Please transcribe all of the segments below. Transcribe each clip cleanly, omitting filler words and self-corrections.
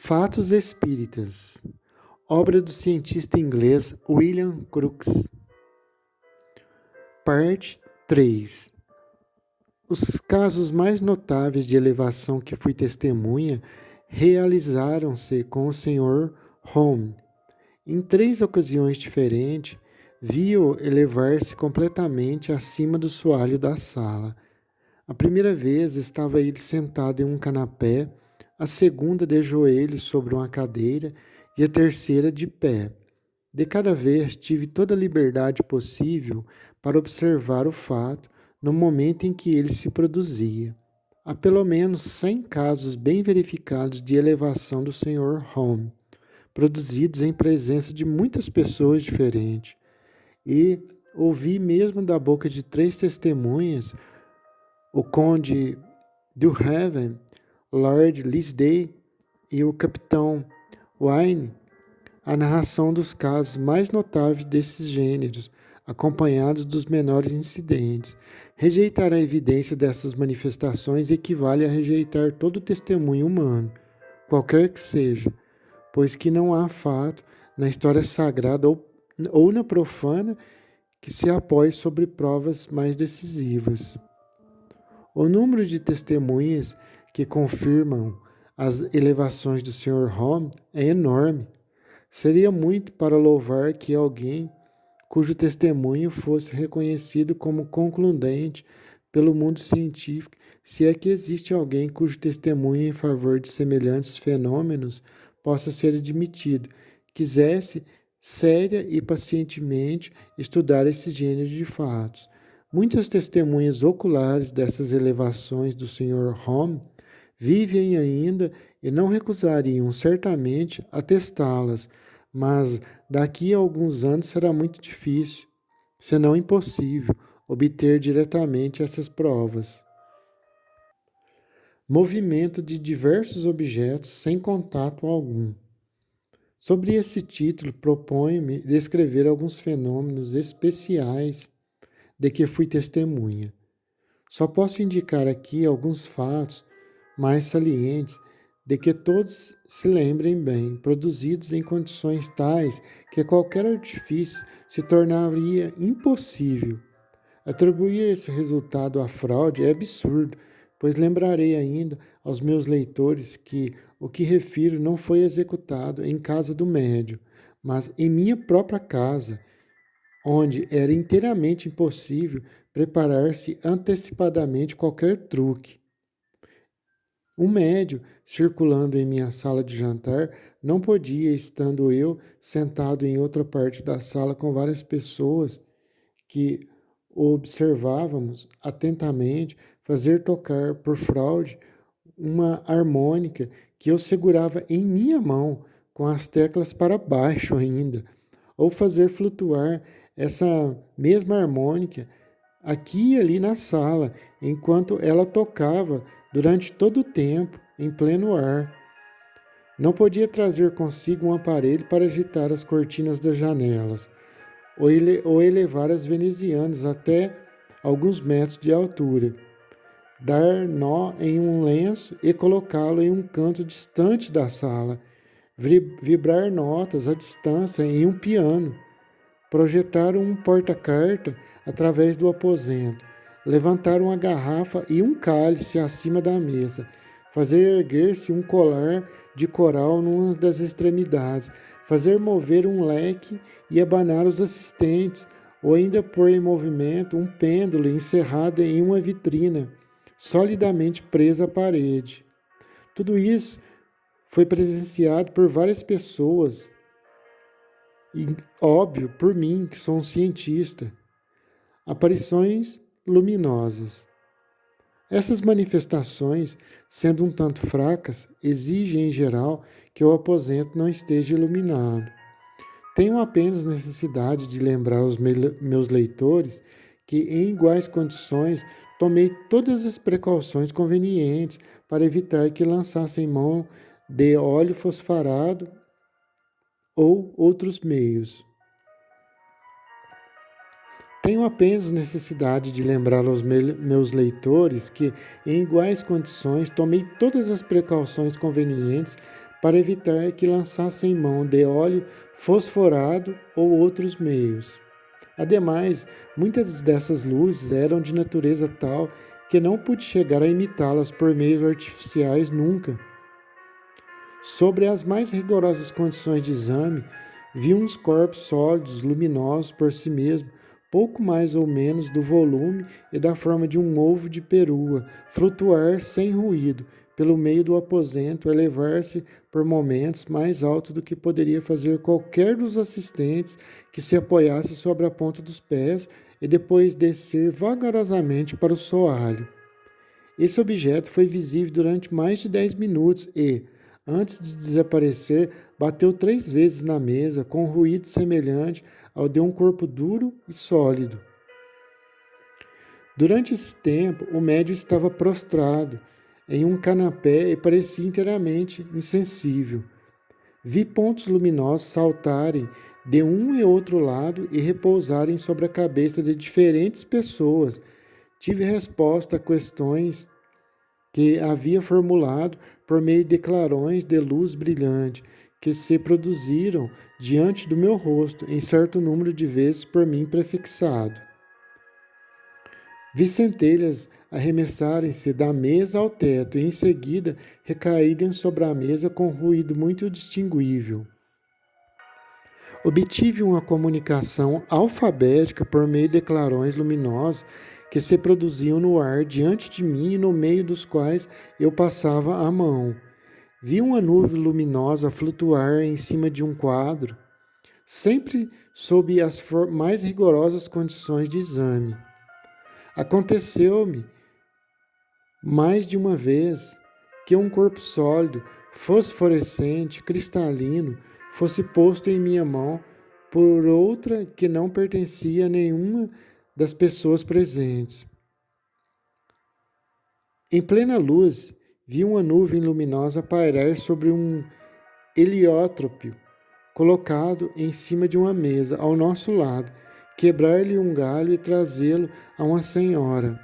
Fatos Espíritas, obra do cientista inglês William Crookes. Parte 3. Os casos mais notáveis de elevação que fui testemunha realizaram-se com o Sr. Home. Em 3 ocasiões diferentes, vi-o elevar-se completamente acima do soalho da sala. A primeira vez estava ele sentado em um canapé, a segunda de joelhos sobre uma cadeira e a terceira de pé. De cada vez tive toda a liberdade possível para observar o fato no momento em que ele se produzia. Há pelo menos 100 casos bem verificados de elevação do Sr. Home, produzidos em presença de muitas pessoas diferentes. E ouvi mesmo da boca de 3 testemunhas, o conde Dulhaven, Lord Lisdale e o capitão Wine, a narração dos casos mais notáveis desses gêneros, acompanhados dos menores incidentes. Rejeitar a evidência dessas manifestações equivale a rejeitar todo testemunho humano, qualquer que seja, pois que não há fato na história sagrada ou na profana que se apoie sobre provas mais decisivas. O número de testemunhas que confirmam as elevações do Sr. Home é enorme. Seria muito para louvar que alguém cujo testemunho fosse reconhecido como concludente pelo mundo científico, se é que existe alguém cujo testemunho em favor de semelhantes fenômenos possa ser admitido, quisesse séria e pacientemente estudar esse gênero de fatos. Muitas testemunhas oculares dessas elevações do Sr. Home vivem ainda e não recusariam certamente atestá-las, mas daqui a alguns anos será muito difícil, se não impossível, obter diretamente essas provas. Movimento de diversos objetos sem contato algum. Sobre esse título, proponho-me descrever alguns fenômenos especiais de que fui testemunha. Só posso indicar aqui alguns fatos mais salientes de que todos se lembrem bem, produzidos em condições tais que qualquer artifício se tornaria impossível. Atribuir esse resultado à fraude é absurdo, pois lembrarei ainda aos meus leitores que o que refiro não foi executado em casa do médium, mas em minha própria casa, onde era inteiramente impossível preparar-se antecipadamente qualquer truque. Um médium, circulando em minha sala de jantar, não podia, estando eu sentado em outra parte da sala com várias pessoas que o observávamos atentamente, fazer tocar por fraude uma harmônica que eu segurava em minha mão, com as teclas para baixo ainda, ou fazer flutuar essa mesma harmônica aqui e ali na sala, enquanto ela tocava durante todo o tempo, em pleno ar. Não podia trazer consigo um aparelho para agitar as cortinas das janelas, ou elevar as venezianas até alguns metros de altura, dar nó em um lenço e colocá-lo em um canto distante da sala, vibrar notas à distância em um piano, projetar um porta-carta através do aposento, levantar uma garrafa e um cálice acima da mesa, fazer erguer-se um colar de coral numa das extremidades, fazer mover um leque e abanar os assistentes, ou ainda pôr em movimento um pêndulo encerrado em uma vitrina, solidamente presa à parede. Tudo isso foi presenciado por várias pessoas, e, óbvio, por mim, que sou um cientista. Aparições luminosas. Essas manifestações, sendo um tanto fracas, exigem, em geral, que o aposento não esteja iluminado. Tenho apenas necessidade de lembrar aos meus leitores que, em iguais condições, tomei todas as precauções convenientes para evitar que lançassem mão de óleo fosforado ou outros meios. Tenho apenas necessidade de lembrar aos meus leitores que, em iguais condições, tomei todas as precauções convenientes para evitar que lançassem mão de óleo fosforado ou outros meios. Ademais, muitas dessas luzes eram de natureza tal que não pude chegar a imitá-las por meios artificiais nunca. Sobre as mais rigorosas condições de exame, vi uns corpos sólidos, luminosos por si mesmos, pouco mais ou menos do volume e da forma de um ovo de perua, flutuar sem ruído pelo meio do aposento, elevar-se por momentos mais alto do que poderia fazer qualquer dos assistentes que se apoiasse sobre a ponta dos pés e depois descer vagarosamente para o soalho. Esse objeto foi visível durante mais de 10 minutos e, antes de desaparecer, bateu 3 vezes na mesa com um ruído semelhante ao de um corpo duro e sólido. Durante esse tempo, o médium estava prostrado em um canapé e parecia inteiramente insensível. Vi pontos luminosos saltarem de um e outro lado e repousarem sobre a cabeça de diferentes pessoas. Tive resposta a questões que havia formulado por meio de clarões de luz brilhante que se produziram diante do meu rosto em certo número de vezes por mim prefixado. Vi centelhas arremessarem-se da mesa ao teto e em seguida recaírem sobre a mesa com ruído muito distinguível. Obtive uma comunicação alfabética por meio de clarões luminosos que se produziam no ar diante de mim e no meio dos quais eu passava a mão. Vi uma nuvem luminosa flutuar em cima de um quadro, sempre sob as mais rigorosas condições de exame. Aconteceu-me mais de uma vez que um corpo sólido, fosforescente, cristalino, fosse posto em minha mão por outra que não pertencia a nenhuma das pessoas presentes. Em plena luz, vi uma nuvem luminosa pairar sobre um heliotrópio colocado em cima de uma mesa ao nosso lado, quebrar-lhe um galho e trazê-lo a uma senhora.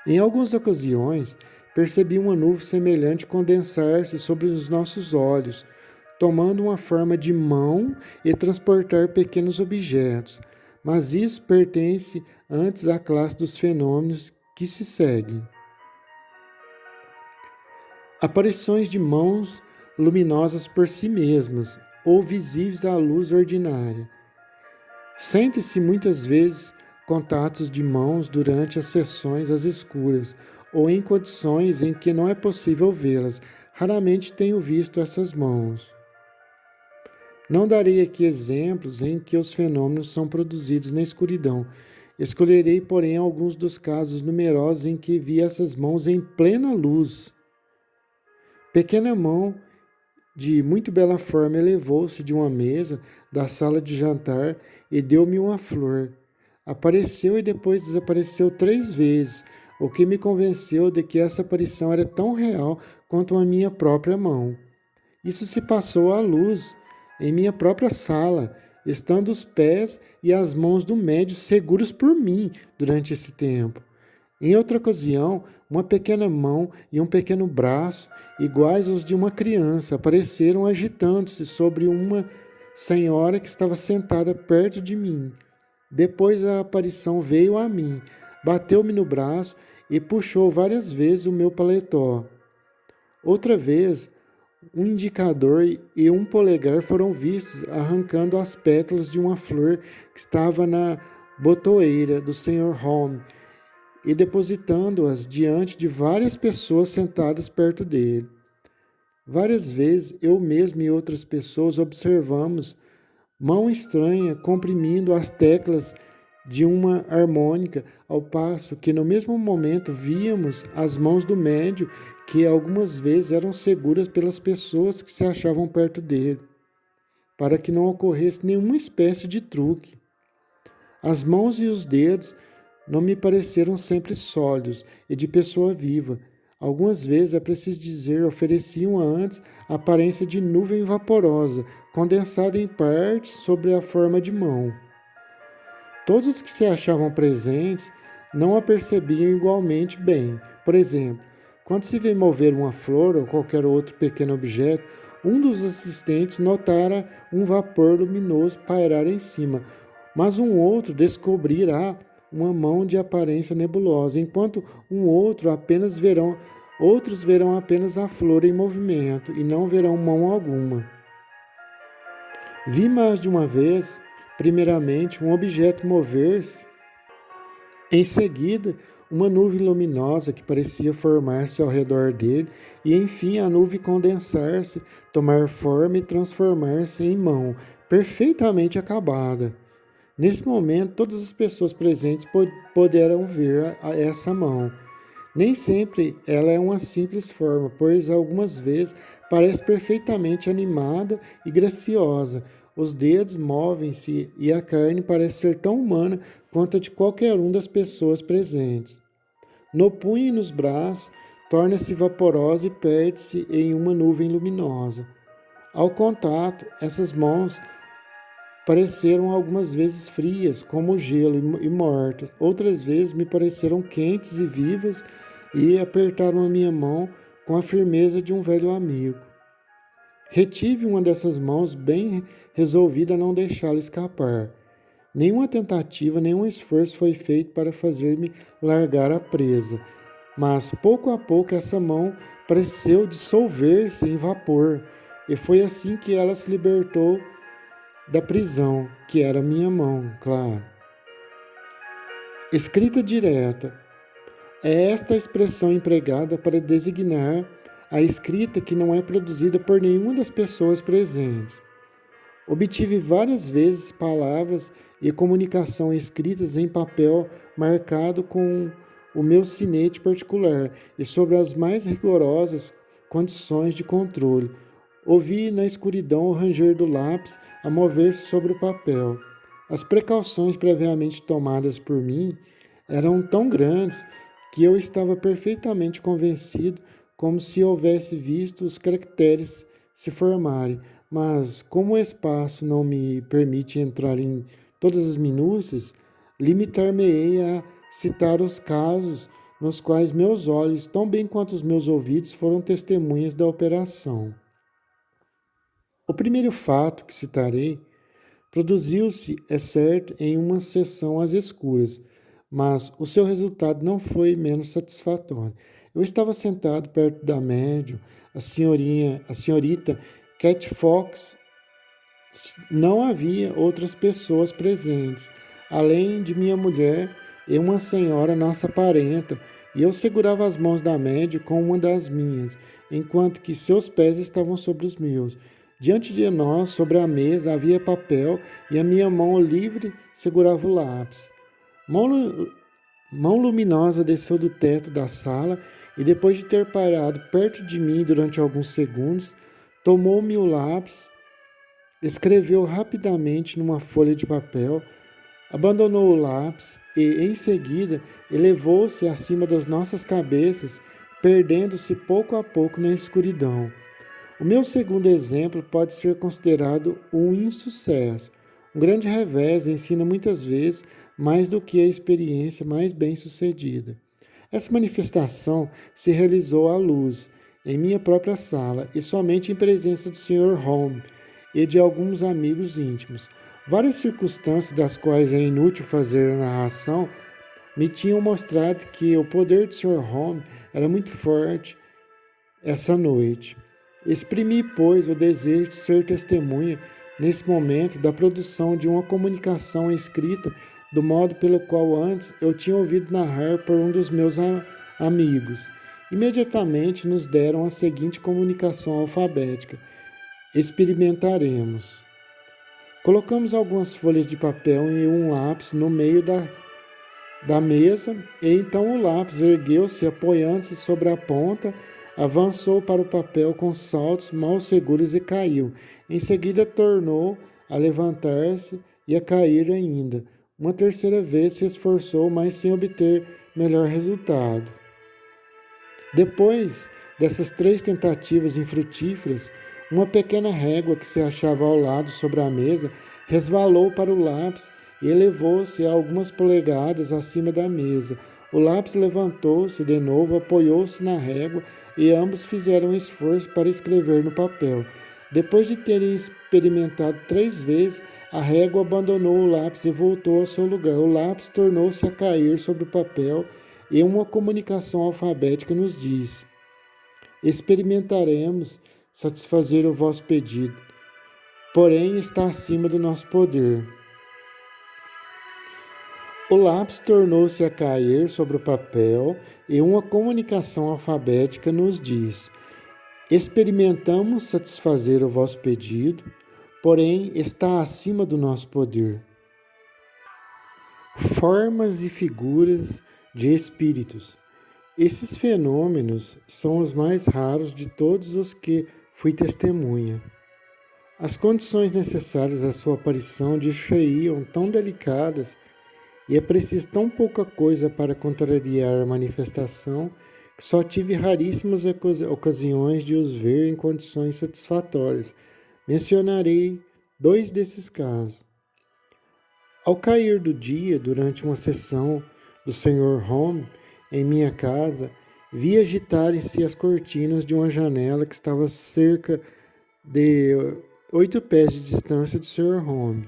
Em algumas ocasiões, percebi uma nuvem semelhante condensar-se sobre os nossos olhos, tomando uma forma de mão e transportar pequenos objetos, mas isso pertence antes à classe dos fenômenos que se seguem. Aparições de mãos luminosas por si mesmas, ou visíveis à luz ordinária. Sente-se muitas vezes contatos de mãos durante as sessões às escuras, ou em condições em que não é possível vê-las. Raramente tenho visto essas mãos. Não darei aqui exemplos em que os fenômenos são produzidos na escuridão. Escolherei, porém, alguns dos casos numerosos em que vi essas mãos em plena luz. Pequena mão de muito bela forma elevou-se de uma mesa da sala de jantar e deu-me uma flor. Apareceu e depois desapareceu 3 vezes, o que me convenceu de que essa aparição era tão real quanto a minha própria mão. Isso se passou à luz, em minha própria sala, estando os pés e as mãos do médium seguros por mim durante esse tempo. Em outra ocasião, uma pequena mão e um pequeno braço, iguais aos de uma criança, apareceram agitando-se sobre uma senhora que estava sentada perto de mim. Depois a aparição veio a mim, bateu-me no braço e puxou várias vezes o meu paletó. Outra vez, um indicador e um polegar foram vistos arrancando as pétalas de uma flor que estava na botoeira do Sr. Holmes e depositando-as diante de várias pessoas sentadas perto dele. Várias vezes eu mesmo e outras pessoas observamos mão estranha comprimindo as teclas de uma harmônica, ao passo que no mesmo momento víamos as mãos do médium, que algumas vezes eram seguras pelas pessoas que se achavam perto dele, para que não ocorresse nenhuma espécie de truque. As mãos e os dedos não me pareceram sempre sólidos e de pessoa viva. Algumas vezes, é preciso dizer, ofereciam antes a aparência de nuvem vaporosa, condensada em parte sobre a forma de mão. Todos os que se achavam presentes não a percebiam igualmente bem. Por exemplo, Quando se vê mover uma flor ou qualquer outro pequeno objeto, um dos assistentes notara um vapor luminoso pairar em cima, mas um outro descobrirá uma mão de aparência nebulosa, enquanto outros verão apenas a flor em movimento e não verão mão alguma. Vi mais de uma vez, primeiramente, um objeto mover-se, em seguida, uma nuvem luminosa que parecia formar-se ao redor dele, e enfim a nuvem condensar-se, tomar forma e transformar-se em mão, perfeitamente acabada. Nesse momento, todas as pessoas presentes poderão ver essa mão. Nem sempre ela é uma simples forma, pois algumas vezes parece perfeitamente animada e graciosa. Os dedos movem-se e a carne parece ser tão humana quanto a de qualquer uma das pessoas presentes. No punho e nos braços, torna-se vaporosa e perde-se em uma nuvem luminosa. Ao contato, essas mãos pareceram algumas vezes frias, como o gelo, e mortas. Outras vezes me pareceram quentes e vivas e apertaram a minha mão com a firmeza de um velho amigo. Retive uma dessas mãos bem resolvida a não deixá-la escapar. Nenhuma tentativa, nenhum esforço foi feito para fazer-me largar a presa, mas pouco a pouco essa mão pareceu dissolver-se em vapor, e foi assim que ela se libertou da prisão, que era minha mão, claro. Escrita direta. É esta a expressão empregada para designar a escrita que não é produzida por nenhuma das pessoas presentes. Obtive várias vezes palavras e comunicação escritas em papel marcado com o meu sinete particular e sobre as mais rigorosas condições de controle. Ouvi na escuridão o ranger do lápis a mover-se sobre o papel. As precauções previamente tomadas por mim eram tão grandes que eu estava perfeitamente convencido, como se houvesse visto os caracteres se formarem, mas como o espaço não me permite entrar em todas as minúcias, limitar-me-ei a citar os casos nos quais meus olhos, tão bem quanto os meus ouvidos, foram testemunhas da operação. O primeiro fato que citarei produziu-se, é certo, em uma sessão às escuras, mas o seu resultado não foi menos satisfatório. Eu estava sentado perto da médium, a senhorita Cat Fox. Não havia outras pessoas presentes, além de minha mulher e uma senhora nossa parenta, e eu segurava as mãos da médium com uma das minhas, enquanto que seus pés estavam sobre os meus. Diante de nós, sobre a mesa, havia papel e a minha mão livre segurava o lápis. Mão luminosa desceu do teto da sala e, depois de ter parado perto de mim durante alguns segundos, tomou-me o lápis, escreveu rapidamente numa folha de papel, abandonou o lápis e, em seguida, elevou-se acima das nossas cabeças, perdendo-se pouco a pouco na escuridão. O meu segundo exemplo pode ser considerado um insucesso. Um grande revés ensina muitas vezes mais do que a experiência mais bem-sucedida. Essa manifestação se realizou à luz, em minha própria sala, e somente em presença do Sr. Holmes e de alguns amigos íntimos. Várias circunstâncias, das quais é inútil fazer a narração, me tinham mostrado que o poder do Sr. Holmes era muito forte essa noite. Exprimi, pois, o desejo de ser testemunha, nesse momento, da produção de uma comunicação escrita, do modo pelo qual antes eu tinha ouvido narrar por um dos meus amigos. Imediatamente nos deram a seguinte comunicação alfabética: experimentaremos. Colocamos algumas folhas de papel e um lápis no meio da mesa, e então o lápis ergueu-se, apoiando-se sobre a ponta, avançou para o papel com saltos mal seguros e caiu. Em seguida tornou a levantar-se e a cair ainda. Uma terceira vez se esforçou, mas sem obter melhor resultado. Depois dessas 3 tentativas infrutíferas, uma pequena régua que se achava ao lado sobre a mesa resvalou para o lápis e elevou-se a algumas polegadas acima da mesa. O lápis levantou-se de novo, apoiou-se na régua e ambos fizeram um esforço para escrever no papel. Depois de terem experimentado 3 vezes, a régua abandonou o lápis e voltou ao seu lugar. O lápis tornou-se a cair sobre o papel e uma comunicação alfabética nos diz: experimentaremos satisfazer o vosso pedido, porém está acima do nosso poder. O lápis tornou-se a cair sobre o papel e uma comunicação alfabética nos diz: experimentamos satisfazer o vosso pedido, porém está acima do nosso poder. Formas e figuras de espíritos. Esses fenômenos são os mais raros de todos os que fui testemunha. As condições necessárias à sua aparição deixariam tão delicadas e é preciso tão pouca coisa para contrariar a manifestação que só tive raríssimas ocasiões de os ver em condições satisfatórias. Mencionarei 2 desses casos. Ao cair do dia, durante uma sessão do Sr. Home em minha casa, vi agitarem-se as cortinas de uma janela que estava a cerca de 8 pés de distância do Sr. Home.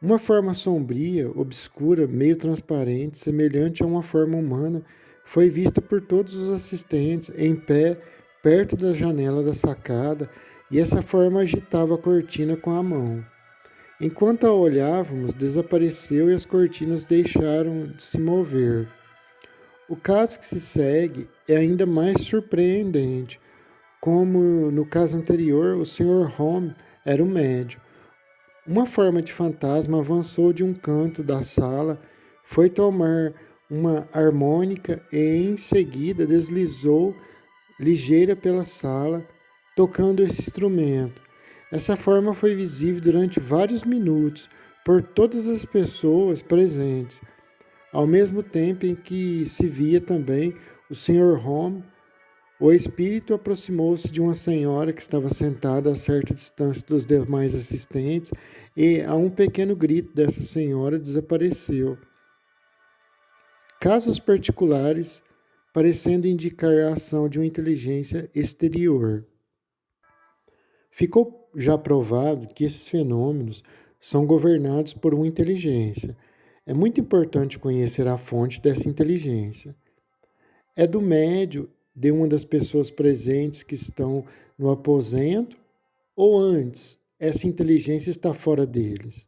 Uma forma sombria, obscura, meio transparente, semelhante a uma forma humana, foi vista por todos os assistentes, em pé, perto da janela da sacada, e essa forma agitava a cortina com a mão. Enquanto a olhávamos, desapareceu e as cortinas deixaram de se mover. O caso que se segue é ainda mais surpreendente. Como no caso anterior, o Sr. Home era o médium. Uma forma de fantasma avançou de um canto da sala, foi tomar uma harmônica e em seguida deslizou ligeira pela sala, tocando esse instrumento. Essa forma foi visível durante vários minutos por todas as pessoas presentes, ao mesmo tempo em que se via também o Sr. Home. O espírito aproximou-se de uma senhora que estava sentada a certa distância dos demais assistentes e, a um pequeno grito dessa senhora, desapareceu. Casos particulares parecendo indicar a ação de uma inteligência exterior. Ficou já provado que esses fenômenos são governados por uma inteligência. É muito importante conhecer a fonte dessa inteligência. É do médium, de uma das pessoas presentes que estão no aposento, ou antes, essa inteligência está fora deles?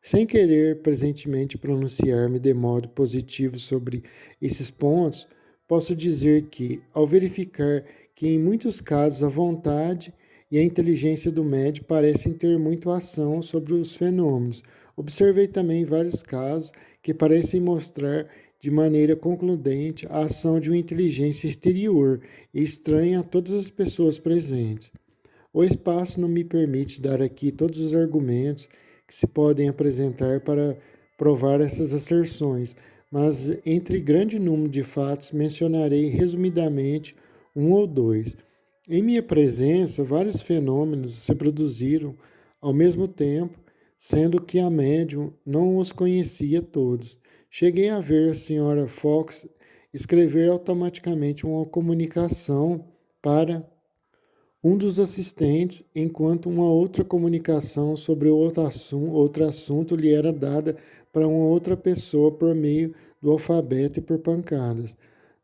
Sem querer presentemente pronunciar-me de modo positivo sobre esses pontos, posso dizer que, ao verificar que em muitos casos a vontade e a inteligência do médium parecem ter muito ação sobre os fenômenos, observei também vários casos que parecem mostrar de maneira concludente a ação de uma inteligência exterior e estranha a todas as pessoas presentes. O espaço não me permite dar aqui todos os argumentos que se podem apresentar para provar essas asserções, mas entre grande número de fatos mencionarei resumidamente um ou dois. Em minha presença, vários fenômenos se produziram ao mesmo tempo, sendo que a médium não os conhecia todos. Cheguei a ver a senhora Fox escrever automaticamente uma comunicação para um dos assistentes, enquanto uma outra comunicação sobre outro assunto lhe era dada para uma outra pessoa por meio do alfabeto e por pancadas.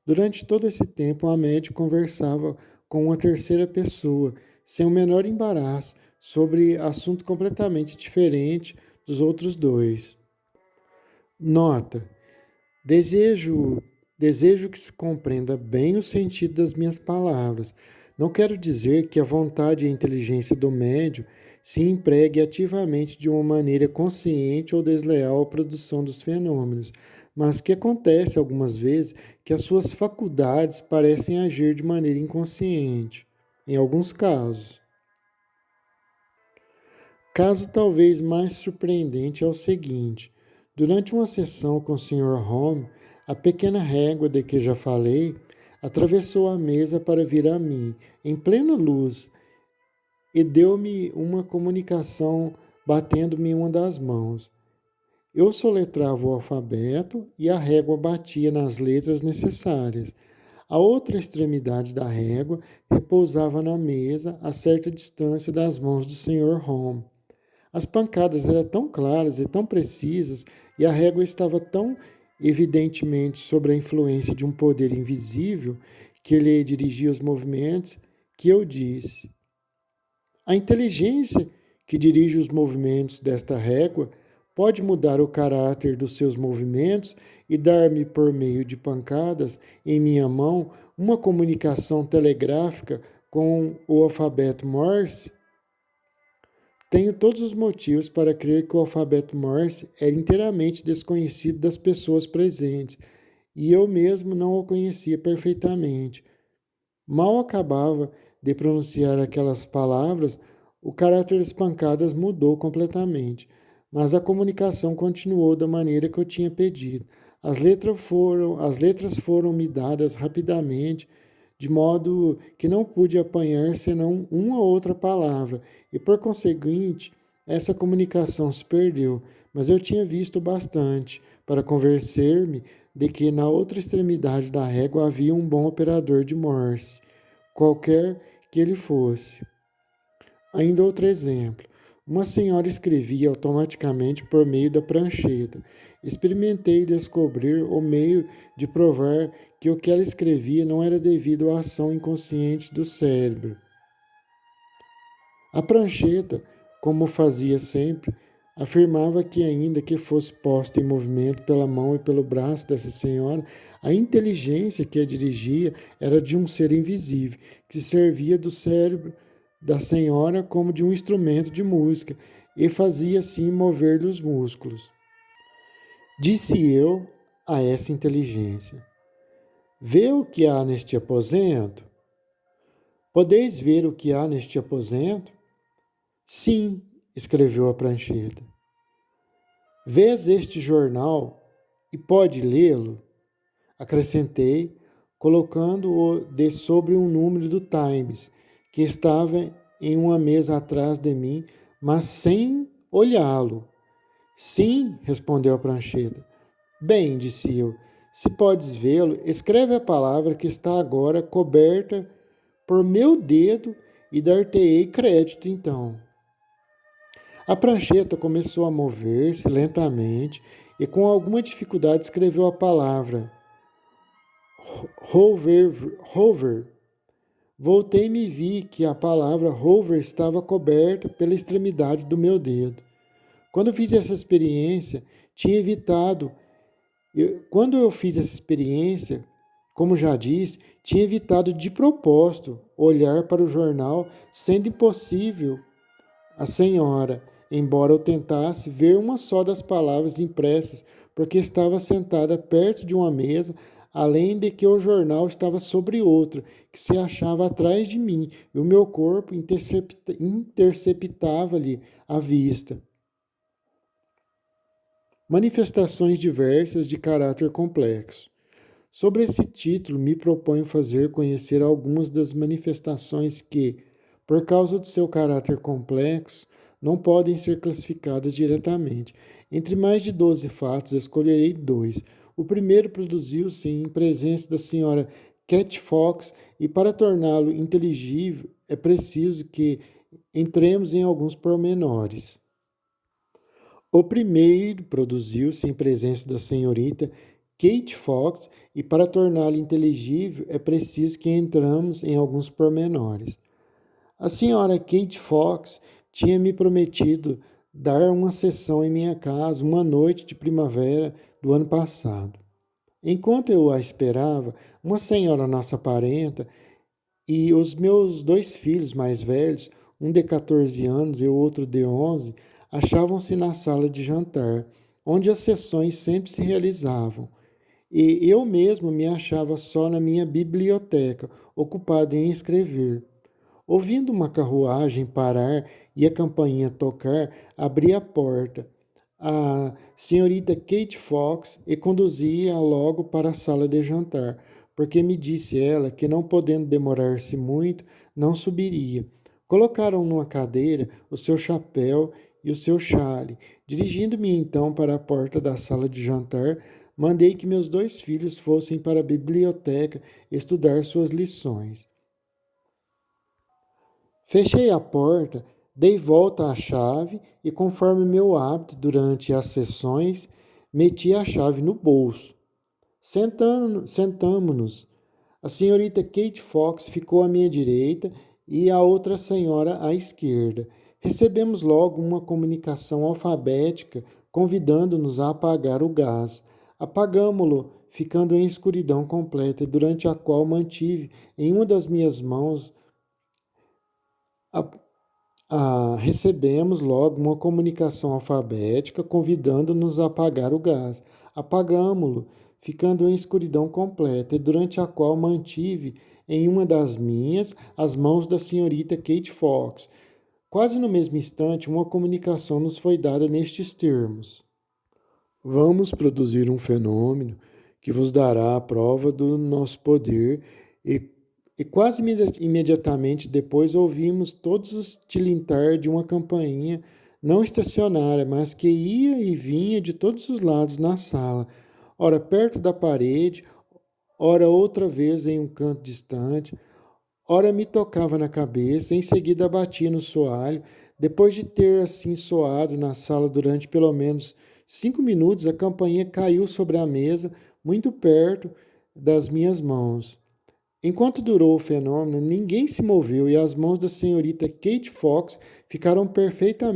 Durante todo esse tempo, a médium conversava com uma terceira pessoa, sem o menor embaraço, sobre assunto completamente diferente dos outros dois. Nota: desejo que se compreenda bem o sentido das minhas palavras. Não quero dizer que a vontade e a inteligência do médium se empregue ativamente de uma maneira consciente ou desleal à produção dos fenômenos, mas que acontece algumas vezes que as suas faculdades parecem agir de maneira inconsciente, em alguns casos. Caso talvez mais surpreendente é o seguinte: durante uma sessão com o Sr. Home, a pequena régua de que já falei atravessou a mesa para vir a mim, em plena luz, e deu-me uma comunicação batendo-me uma das mãos. Eu soletrava o alfabeto e a régua batia nas letras necessárias. A outra extremidade da régua repousava na mesa, a certa distância das mãos do Sr. Home. As pancadas eram tão claras e tão precisas, e a régua estava tão evidentemente sob a influência de um poder invisível que lhe dirigia os movimentos, que eu disse: a inteligência que dirige os movimentos desta régua pode mudar o caráter dos seus movimentos e dar-me, por meio de pancadas em minha mão, uma comunicação telegráfica com o alfabeto Morse? Tenho todos os motivos para crer que o alfabeto Morse era inteiramente desconhecido das pessoas presentes, e eu mesmo não o conhecia perfeitamente. Mal acabava de pronunciar aquelas palavras, o caráter das pancadas mudou completamente, mas a comunicação continuou da maneira que eu tinha pedido. As letras foram me dadas rapidamente, de modo que não pude apanhar senão uma ou outra palavra, e por conseguinte, essa comunicação se perdeu, mas eu tinha visto bastante para convencer-me de que na outra extremidade da régua havia um bom operador de Morse, qualquer que ele fosse. Ainda outro exemplo. Uma senhora escrevia automaticamente por meio da prancheta. Experimentei descobrir o meio de provar que o que ela escrevia não era devido à ação inconsciente do cérebro. A prancheta, como fazia sempre, afirmava que, ainda que fosse posta em movimento pela mão e pelo braço dessa senhora, a inteligência que a dirigia era de um ser invisível, que servia do cérebro da senhora como de um instrumento de música e fazia assim mover-lhe os músculos. Disse eu a essa inteligência: vê o que há neste aposento? Podeis ver o que há neste aposento? Sim, escreveu a prancheta. Vês este jornal e pode lê-lo? Acrescentei, colocando-o de sobre um número do Times, que estava em uma mesa atrás de mim, mas sem olhá-lo. Sim, respondeu a prancheta. Bem, disse eu, se podes vê-lo, escreve a palavra que está agora coberta por meu dedo e dar-te-ei crédito então. A prancheta começou a mover-se lentamente e com alguma dificuldade escreveu a palavra Rover. Voltei-me e vi que a palavra Rover estava coberta pela extremidade do meu dedo. Quando eu fiz essa experiência, como já disse, tinha evitado de propósito olhar para o jornal, sendo impossível a senhora, embora eu tentasse ver uma só das palavras impressas, porque estava sentada perto de uma mesa, além de que o jornal estava sobre outra, que se achava atrás de mim, e o meu corpo interceptava-lhe a vista. Manifestações diversas de caráter complexo. Sobre esse título, me proponho fazer conhecer algumas das manifestações que, por causa do seu caráter complexo, não podem ser classificadas diretamente. Entre mais de 12 fatos, escolherei 2. O primeiro produziu-se em presença da senhora Cat Fox, e para torná-lo inteligível é preciso que entremos em alguns pormenores. O primeiro produziu-se em presença da senhorita Kate Fox, e para torná-lo inteligível é preciso que entramos em alguns pormenores. A senhora Kate Fox tinha me prometido dar uma sessão em minha casa uma noite de primavera do ano passado. Enquanto eu a esperava, uma senhora nossa parenta e os meus 2 filhos mais velhos, um de 14 anos e o outro de 11, achavam-se na sala de jantar, onde as sessões sempre se realizavam. E eu mesmo me achava só na minha biblioteca, ocupado em escrever. Ouvindo uma carruagem parar e a campainha tocar, abri a porta. A senhorita Kate Fox e conduzia logo para a sala de jantar, porque me disse ela que, não podendo demorar-se muito, não subiria. Colocaram numa cadeira o seu chapéu e o seu chale. Dirigindo-me então para a porta da sala de jantar, mandei que meus 2 filhos fossem para a biblioteca estudar suas lições. Fechei a porta, dei volta à chave e, conforme meu hábito durante as sessões, meti a chave no bolso. Sentamo-nos. A senhorita Kate Fox ficou à minha direita e a outra senhora à esquerda. Recebemos logo uma comunicação alfabética convidando-nos a apagar o gás. Apagamo-lo, ficando em escuridão completa, durante a qual mantive em uma das minhas mãos recebemos logo uma comunicação alfabética convidando-nos a apagar o gás. Apagamo-lo, ficando em escuridão completa, e durante a qual mantive em uma das minhas as mãos da senhorita Kate Fox. Quase no mesmo instante, uma comunicação nos foi dada nestes termos: vamos produzir um fenômeno que vos dará a prova do nosso poder e quase imediatamente depois ouvimos todos os tilintar de uma campainha não estacionária, mas que ia e vinha de todos os lados na sala, ora perto da parede, ora outra vez em um canto distante, ora me tocava na cabeça, em seguida batia no soalho. Depois de ter assim soado na sala durante pelo menos 5 minutos, a campainha caiu sobre a mesa, muito perto das minhas mãos. Enquanto durou o fenômeno, ninguém se moveu e as mãos da senhorita Kate Fox ficaram perfeitamente